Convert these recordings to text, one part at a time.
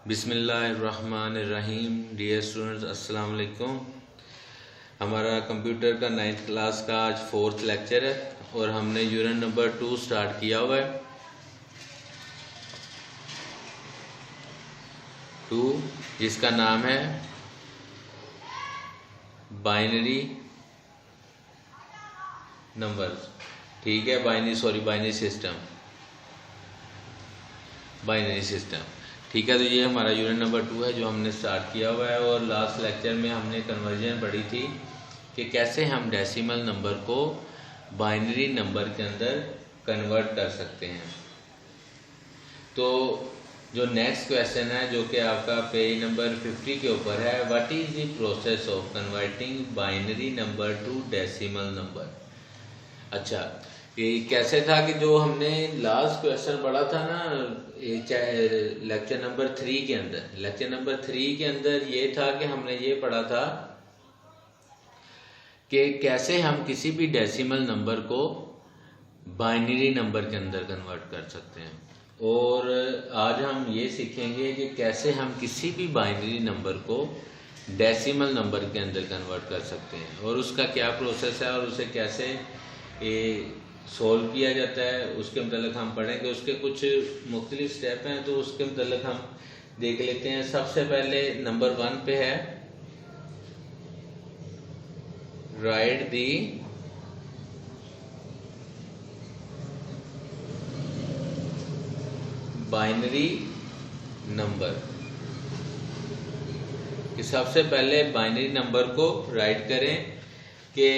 बिस्मिल्लाहिर्रहमानिर्रहीम। Dear students, अस्सलाम वालेकुम। हमारा कंप्यूटर का 9th क्लास का आज 4th लेक्चर है और हमने यूनिट नंबर 2 स्टार्ट किया हुआ है। 2 जिसका नाम है बाइनरी नंबर्स। ठीक है, बाइनरी सिस्टम। ठीक है, तो ये हमारा यूनिट नंबर 2 है जो हमने स्टार्ट किया हुआ है। और लास्ट लेक्चर में हमने कन्वर्जन पढ़ी थी कि कैसे हम डेसिमल नंबर को बाइनरी नंबर के अंदर कन्वर्ट कर सकते हैं। तो जो नेक्स्ट क्वेश्चन है जो कि आपका पेज नंबर 50 के ऊपर है, what is the process of converting binary number two decimal number. अच्छा, ये कैसे था कि जो हमने लास्ट क्वेश्चन पढ़ा था ना लेक्चर नंबर 3 के अंदर ये था कि हमने ये पढ़ा था कि कैसे हम किसी भी डेसिमल नंबर को बाइनरी नंबर के अंदर कन्वर्ट कर सकते हैं। और आज हम ये सीखेंगे कि कैसे हम किसी भी बाइनरी नंबर को डेसिमल नंबर के अंदर कन्वर्ट कर सकते हैं और उसका क्या प्रोसेस है और उसे कैसे सोल्व किया जाता है, उसके मतलब हम पढ़ेंगे। उसके कुछ मुख्तलिफ स्टेप हैं तो उसके मतलब हम देख लेते हैं। सबसे पहले नंबर 1 पे है राइट दी बाइनरी नंबर। कि सबसे पहले बाइनरी नंबर को राइट करें कि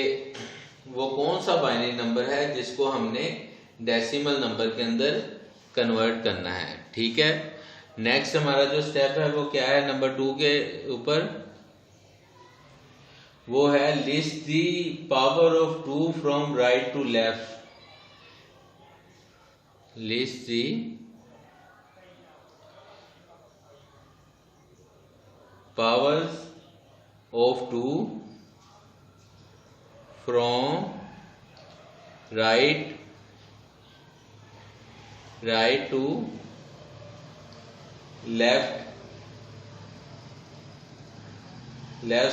वो कौन सा बाइनरी नंबर है जिसको हमने डेसिमल नंबर के अंदर कन्वर्ट करना है। ठीक है, नेक्स्ट हमारा जो स्टेप है वो क्या है नंबर 2 के ऊपर, वो है list the power of 2 from right to left. List the powers of 2 from right to left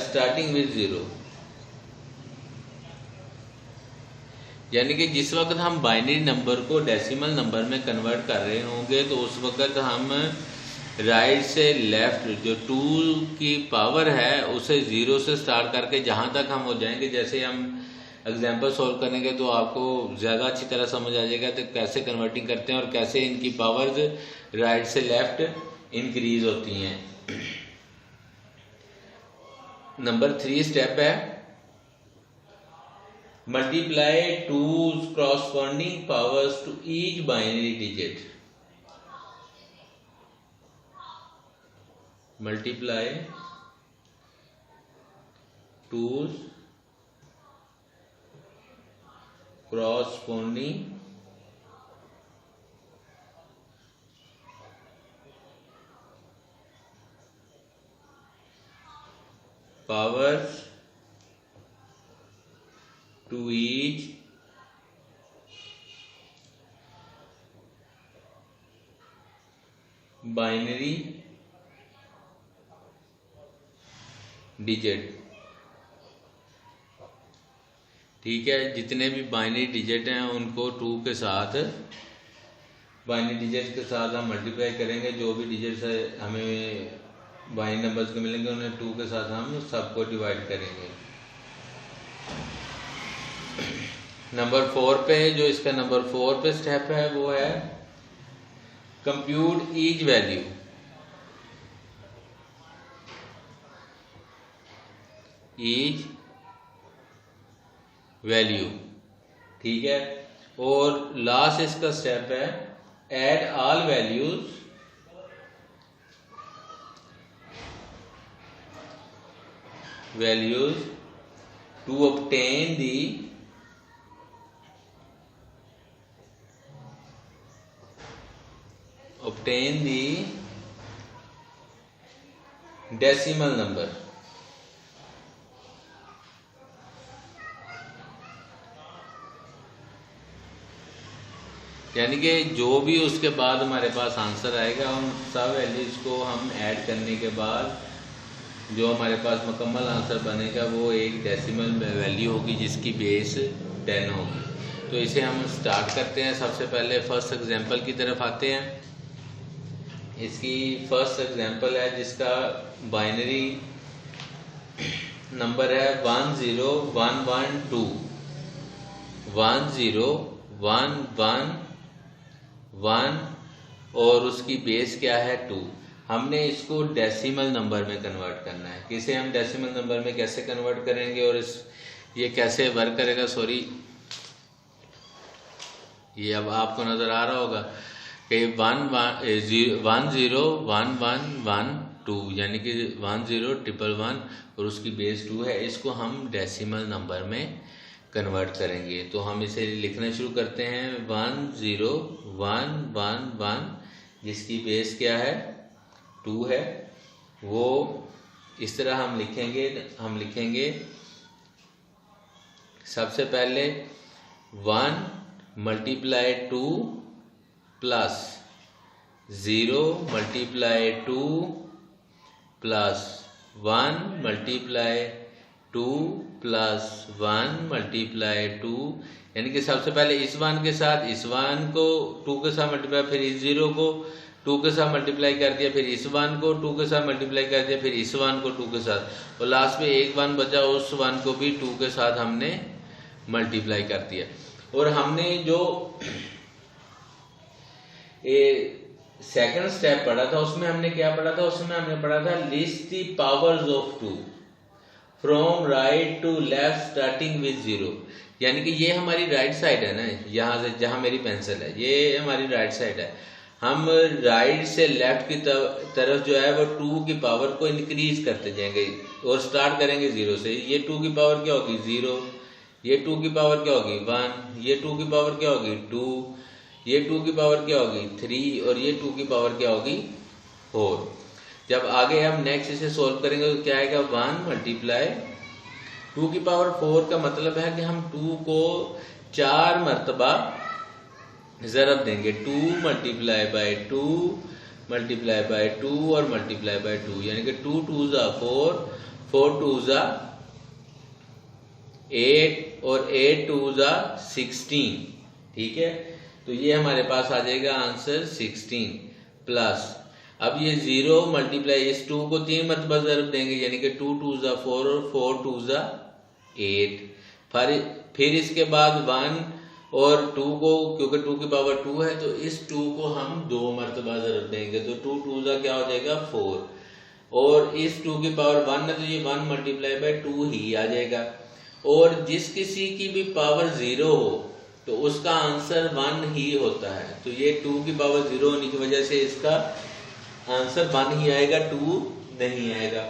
starting with 0। यानी कि जिस वक्त हम बाइनरी नंबर को डेसिमल नंबर में कन्वर्ट कर रहे होंगे तो उस वक्त हम राइट से लेफ्ट जो 2 की पावर है उसे 0 से स्टार्ट करके जहां तक हम हो जाएंगे, जैसे हम एग्जाम्पल सॉल्व करेंगे तो आपको ज़्यादा अच्छी तरह समझ आ जाएगा तो कैसे कन्वर्टिंग करते हैं और कैसे इनकी पावर्स राइट से लेफ्ट इंक्रीज होती हैं। नंबर 3 स्टेप है multiply 2's corresponding powers to each binary digit। Multiply 2's corresponding powers to each binary digit। ठीक है, जितने भी बाइनरी डिजिट हैं उनको 2 के साथ बाइनरी डिजिट के साथ हम मल्टीप्लाई करेंगे। जो भी डिजिट्स हमें बाइनरी नंबर्स के मिलेंगे उन्हें 2 के साथ हम सबको डिवाइड करेंगे। नंबर 4 पे जो इसका नंबर 4 पे स्टेप है वो है compute each value. Each value, ठीक है। और लास्ट इसका स्टेप है add all values to obtain the decimal number। यानी कि जो भी उसके बाद हमारे पास आंसर आएगा उन सब वैल्यूज को हम ऐड करने के बाद जो हमारे पास मुकम्मल आंसर बनेगा वो एक डेसिमल वैल्यू होगी जिसकी बेस 10 होगी। तो इसे हम स्टार्ट करते हैं। सबसे पहले फर्स्ट एग्जांपल की तरफ आते हैं। इसकी फर्स्ट एग्जांपल है जिसका बाइनरी नंबर है 10112 10111 और उसकी बेस क्या है 2। हमने इसको डेसिमल नंबर में कन्वर्ट करना है। किसे हम डेसिमल नंबर में कैसे कन्वर्ट करेंगे और ये कैसे वर्क करेगा, सॉरी ये अब आपको नजर आ रहा होगा कि 1011112 यानी कि 10111 और उसकी बेस 2 है। इसको हम डेसिमल नंबर में कन्वर्ट करेंगे। तो हम इसे लिखना शुरू करते हैं 10111 जिसकी बेस क्या है 2 है। वो इस तरह हम लिखेंगे सबसे पहले 1 multiply 2 plus 0 multiply 2 plus 1 multiply 2 plus 1 multiply 2, यानी कि सबसे पहले इस 1 के साथ इस 1 को 2 के साथ मल्टीप्लाई, फिर इस 0 को 2 के साथ मल्टीप्लाई कर दिया, फिर इस 1 को 2 के साथ मल्टीप्लाई कर दिया, फिर इस 1 को 2 के साथ, और लास्ट में एक 1 बचा उस 1 को भी 2 के साथ हमने मल्टीप्लाई कर दिया। और हमने जो सेकंड स्टेप पढ़ा था उसमें हमने क्या पढ़ा था, उसमें हमने पढ़ा था list the powers of 2 from right to left starting with 0। यानी कि ये हमारी राइट साइड है ना, यहाँ से जहां मेरी पेंसिल है ये हमारी राइट साइड है। हम राइट से लेफ्ट की तरफ जो है वो 2 की पावर को इंक्रीज करते जाएंगे और स्टार्ट करेंगे 0 से। ये 2 की पावर क्या होगी 0, ये 2 की पावर क्या होगी 1, ये 2 की पावर क्या होगी 2, ये 2 की पावर क्या होगी 3 और ये 2 की पावर क्या होगी 4। जब आगे हम नेक्स्ट इसे सोल्व करेंगे तो क्या आएगा 1 मल्टीप्लाई 2 की पावर 4 का मतलब है कि हम 2 को 4 मरतबा ज़रब देंगे। 2 मल्टीप्लाई बाय 2 मल्टीप्लाई बाय 2 और मल्टीप्लाई बाय 2, यानी कि 2 2 ज़ा 4, 4 2 ज़ा 8 और 8 2 ज़ा 16। ठीक है, तो ये हमारे पास आ जाएगा आंसर 16 प्लस। अब ये 0 मल्टीप्लाई इस 2 को 3 मरतबा ज़रब देंगे, यानी कि 2 2 ज़ा 4 और 4 2 ज़ा 8। फिर इसके बाद 1 और 2 को, क्योंकि 2 की पावर 2 है तो इस 2 को हम 2 मरतबा ज़रब देंगे, तो 2 2 ज़ा क्या हो जाएगा 4 और इस 2 की पावर 1 है तो ये 1 मल्टीप्लाई बाय 2 ही आ जाएगा। और जिस किसी की भी पावर 0 हो तो उसका आंसर 1 ही होता है। तो ये 2 की पावर 0 होने की वजह से इसका आंसर 1 ही आएगा, 2 नहीं आएगा।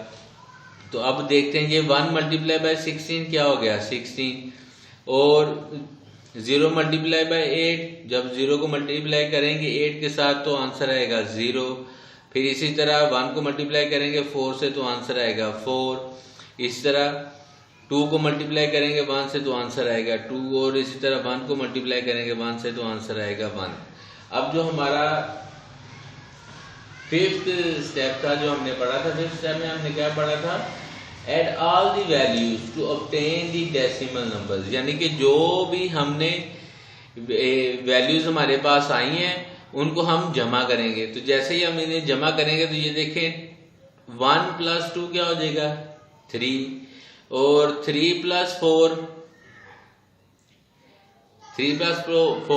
तो अब देखते हैं ये 1 मल्टीप्लाई बाय 16 क्या हो गया 16, और 0 मल्टीप्लाई बाय 8, जब 0 को मल्टीप्लाई करेंगे 8 के साथ तो आंसर आएगा 0। फिर इसी तरह 1 को मल्टीप्लाई करेंगे 4 से तो आंसर आएगा 4। इस तरह 2 को मल्टीप्लाई करेंगे 1 से तो आंसर आएगा 2, और इसी तरह 1 को मल्टीप्लाई करेंगे 1 से तो आंसर आएगा 1। अब जो हमारा 5th स्टेप था जो हमने पढ़ा था, 5th स्टेप में हमने क्या पढ़ा था, add all the values to obtain the decimal numbers. यानी कि जो भी हमने वैल्यूज हमारे पास आई हैं उनको हम जमा करेंगे। तो जैसे ही हम इन्हें जमा करेंगे तो ये देखें 1 प्लस 2 क्या हो जाएगा 3, और 3 प्लस 4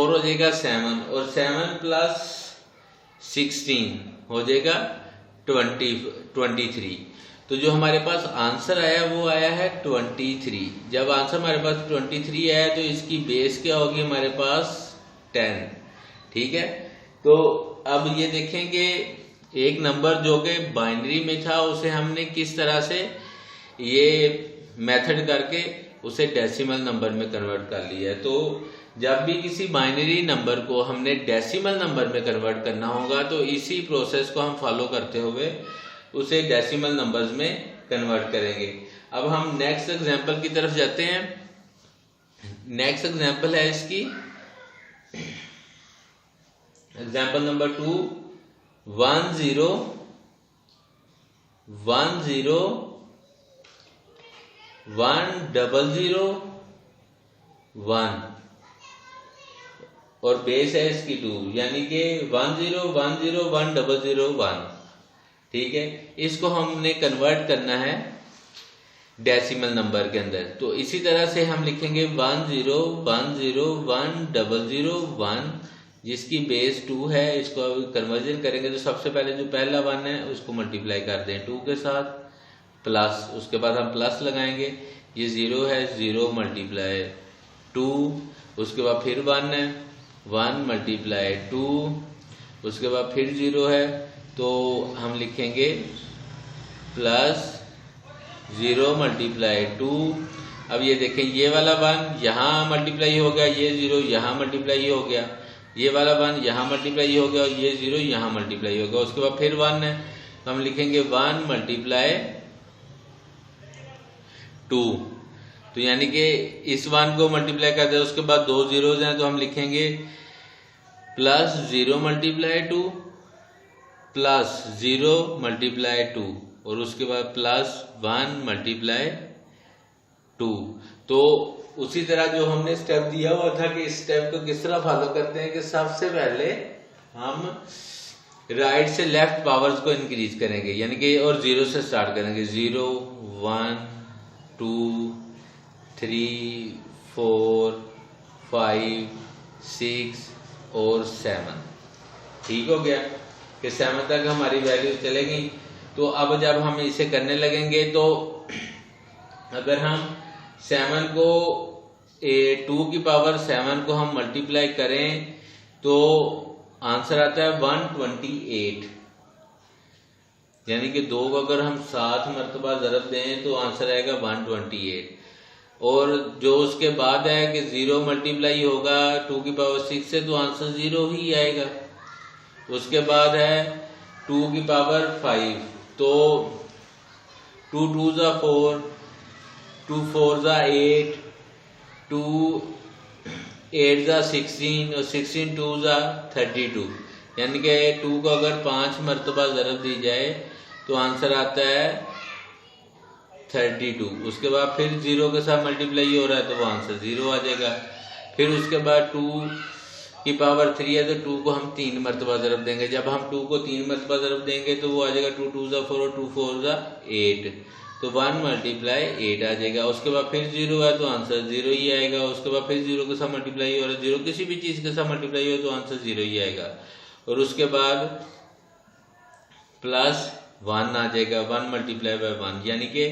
हो जाएगा 7, और 7 प्लस 16 हो जाएगा 23। तो जो हमारे पास आंसर आया वो आया है 23। जब आंसर हमारे पास 23 आया तो इसकी बेस क्या होगी हमारे पास 10। ठीक है, तो अब ये देखेंगे एक नंबर जो कि बाइनरी में था उसे हमने किस तरह से ये मेथड करके उसे डेसिमल नंबर में कन्वर्ट कर लिया है। तो जब भी किसी बाइनरी नंबर को हमने डेसिमल नंबर में कन्वर्ट करना होगा तो इसी प्रोसेस को हम फॉलो करते हुए उसे डेसिमल नंबर्स में कन्वर्ट करेंगे। अब हम नेक्स्ट एग्जांपल की तरफ जाते हैं। नेक्स्ट एग्जांपल है इसकी एग्जाम्पल नंबर 2, 1 0 1 0 1 0 0 1 और बेस है इसकी 2, यानी कि 1 0 1 0 1 0 0 1। ठीक है, इसको हमने कन्वर्ट करना है डेसिमल नंबर के अंदर। तो इसी तरह से हम लिखेंगे 1 0 1 0 1 0 0 1, जिसकी बेस 2 है। इसको कन्वर्जन करेंगे तो सबसे पहले जो पहला 1 है उसको मल्टीप्लाई कर दें 2 के साथ, प्लस, उसके बाद हम प्लस लगाएंगे। ये 0 है, 0 मल्टीप्लाई 2, उसके बाद फिर 1 है, 1 मल्टीप्लाई 2, उसके बाद फिर 0 है, तो हम लिखेंगे प्लस 0 मल्टीप्लाई 2। अब ये देखें, ये वाला 1 यहाँ मल्टीप्लाई हो गया, ये 0 यहाँ मल्टीप्लाई हो गया, ये वाला 1 यहाँ मल्टीप्लाई हो गया और ये 0 यहाँ मल्टीप्लाई हो गया। उसके बाद फिर 1 है, तो हम लिखेंगे 1 मल्टीप्लाई 2। तो यानी कि इस 1 को मल्टीप्लाई कर दे, उसके बाद 2 zeros हैं, तो हम लिखेंगे प्लस 0 मल्टीप्लाई 2 प्लस 0 मल्टीप्लाई 2 और उसके बाद प्लस 1 मल्टीप्लाई 2। तो उसी तरह जो हमने स्टेप दिया हुआ था कि इस स्टेप को किस तरह फॉलो करते हैं कि सबसे पहले हम राइट से लेफ्ट पावर्स को इंक्रीज करेंगे, यानी कि और 0 से स्टार्ट करेंगे। 0 1 2 3 4 5 6 और 7। ठीक हो गया कि 7 तक हमारी वैल्यू चलेगी। तो अब जब हम इसे करने लगेंगे तो अगर हम 7 को 2 की पावर 7 को हम मल्टीप्लाई करें तो आंसर आता है 128, यानी कि 2 को अगर हम 7 मरतबा ज़रब दें तो आंसर आएगा 128। और जो उसके बाद है कि 0 मल्टीप्लाई होगा 2 की पावर 6 से, तो आंसर 0 ही आएगा। उसके बाद है 2 की पावर 5, तो 2 2 जा 4, 2 4 जा 8, 2 8 जा 16 और 16 2 जा 32, यानी कि 2 को अगर 5 मरतबा ज़रब दी जाए तो आंसर आता है 32। उसके बाद फिर 0 के साथ मल्टीप्लाई हो रहा है तो वो आंसर 0 आ जाएगा। फिर उसके बाद 2 की पावर 3 है तो 2 को हम 3 मरतबा ज़रब देंगे। जब हम 2 को 3 मरतबा ज़रब देंगे तो वो आ जाएगा 2 2 जा 4 और 2 4 जा 8, तो 1 मल्टीप्लाई 8 आ जाएगा। उसके बाद फिर 0 है तो आंसर 0 ही आएगा। उसके बाद फिर 0 के साथ मल्टीप्लाई हो रहा है, 0 किसी भी चीज़ के साथ मल्टीप्लाई हो तो आंसर 0 ही आएगा। और उसके बाद प्लस 1 आ जाएगा, 1 मल्टीप्लाई बाय 1, यानी कि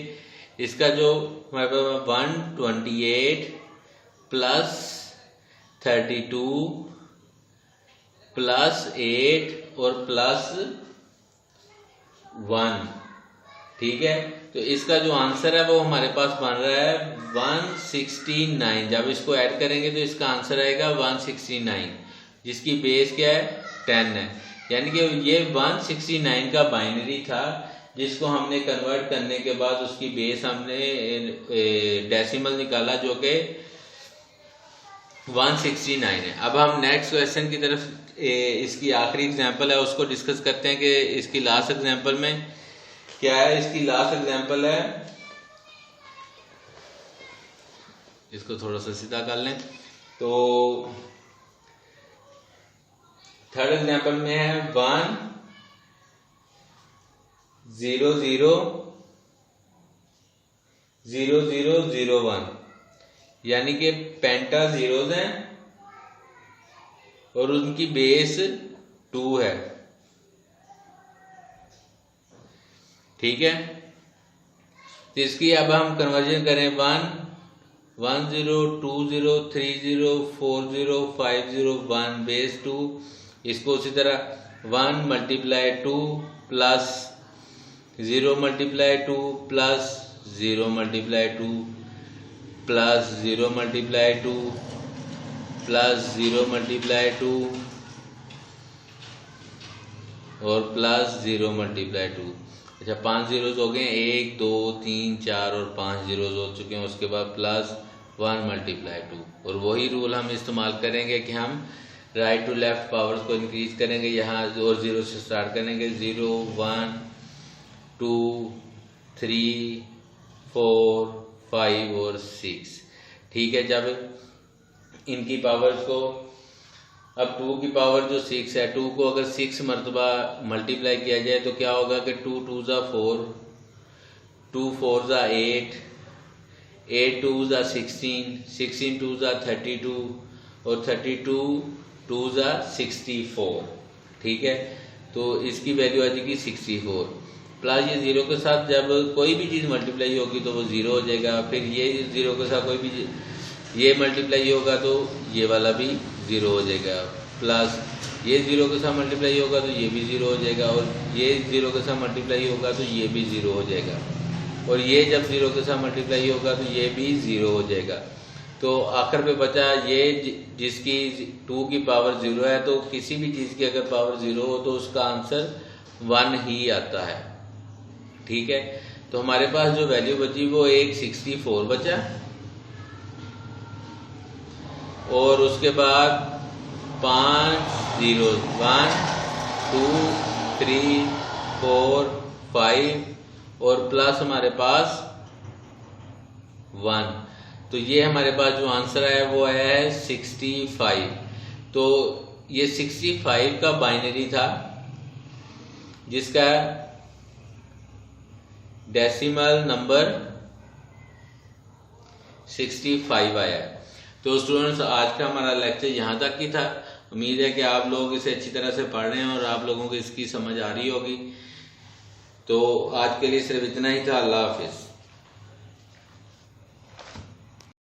इसका जो 128 प्लस 32 प्लस 8 और प्लस 1। ठीक है, तो इसका जो आंसर है वो हमारे पास बन रहा है 169। जब इसको ऐड करेंगे तो इसका आंसर आएगा 169, जिसकी बेस क्या है 10 है। यानी कि ये 169 का बाइनरी था जिसको हमने कन्वर्ट करने के बाद उसकी बेस हमने डेसिमल निकाला जो कि 169 है। अब हम नेक्स्ट क्वेश्चन की तरफ, इसकी आखिरी एग्जांपल है उसको डिस्कस करते हैं कि इसकी लास्ट एग्जांपल में क्या है। इसकी लास्ट एग्जांपल है, इसको थोड़ा सा सीधा कर लें तो थर्ड एग्जांपल में है 1 0 0 0 0 0 1, यानी कि पेंटा जीरोज हैं और उनकी बेस 2 है। ठीक है, तो इसकी अब हम कन्वर्जन करें 1 1 0 2 0 3 0 4 0 5 0 1 बेस 2। इसको उसी तरह 1 multiply 2 plus 0 multiply 2 plus 0 multiply 2 plus 0 multiply 2 plus 0 multiply 2 और प्लस 0 मल्टीप्लाई 2। अच्छा, 5 जीरोज हो गए, 1 2 3 4 और 5 जीरोज हो चुके हैं। उसके बाद प्लस 1 मल्टीप्लाई 2, और वही रूल हम इस्तेमाल करेंगे कि हम राइट टू लेफ्ट पावर्स को इंक्रीज करेंगे यहाँ और 0 से स्टार्ट करेंगे। 0 1 2 3 4 5 और 6। ठीक है, जब इनकी पावर्स को अब 2 की पावर जो 6 है, 2 को अगर 6 मरतबा मल्टीप्लाई किया जाए तो क्या होगा कि 2 2 ज़ा 4, 2 4 ज़ा 8, 8 2 ज़ा 16, 16 2 ज़ा 32 और 32 2 ज़ा 64। ठीक है, तो इसकी वैल्यू आ जाएगी 64। प्लस ये 0 के साथ जब कोई भी चीज़ मल्टीप्लाई होगी तो वो 0 हो जाएगा। फिर ये 0 के साथ कोई भी ये मल्टीप्लाई होगा तो ये वाला भी 0 हो जाएगा। प्लस ये 0 के साथ मल्टीप्लाई होगा तो ये भी 0 हो जाएगा और ये 0 के साथ मल्टीप्लाई होगा तो ये भी 0 हो जाएगा और ये जब 0 के साथ मल्टीप्लाई होगा तो ये भी 0 हो जाएगा। तो आखिर पे बचा ये जिसकी 2 की पावर 0 है, तो किसी भी चीज़ की अगर पावर 0 हो तो उसका आंसर 1 ही आता है। ठीक है, तो हमारे पास जो वैल्यू बची वो एक 64 बचा और उसके बाद 5 0 1 2 3 4 5 और प्लस हमारे पास 1। तो ये हमारे पास जो आंसर है वो है 65। तो ये 65 का बाइनरी था जिसका डेसिमल नंबर 65 आया। तो स्टूडेंट्स, आज का हमारा लेक्चर यहाँ तक ही था। उम्मीद है कि आप लोग इसे अच्छी तरह से पढ़ रहे हैं और आप लोगों को इसकी समझ आ रही होगी। तो आज के लिए सिर्फ इतना ही था। अल्लाह हाफिज़।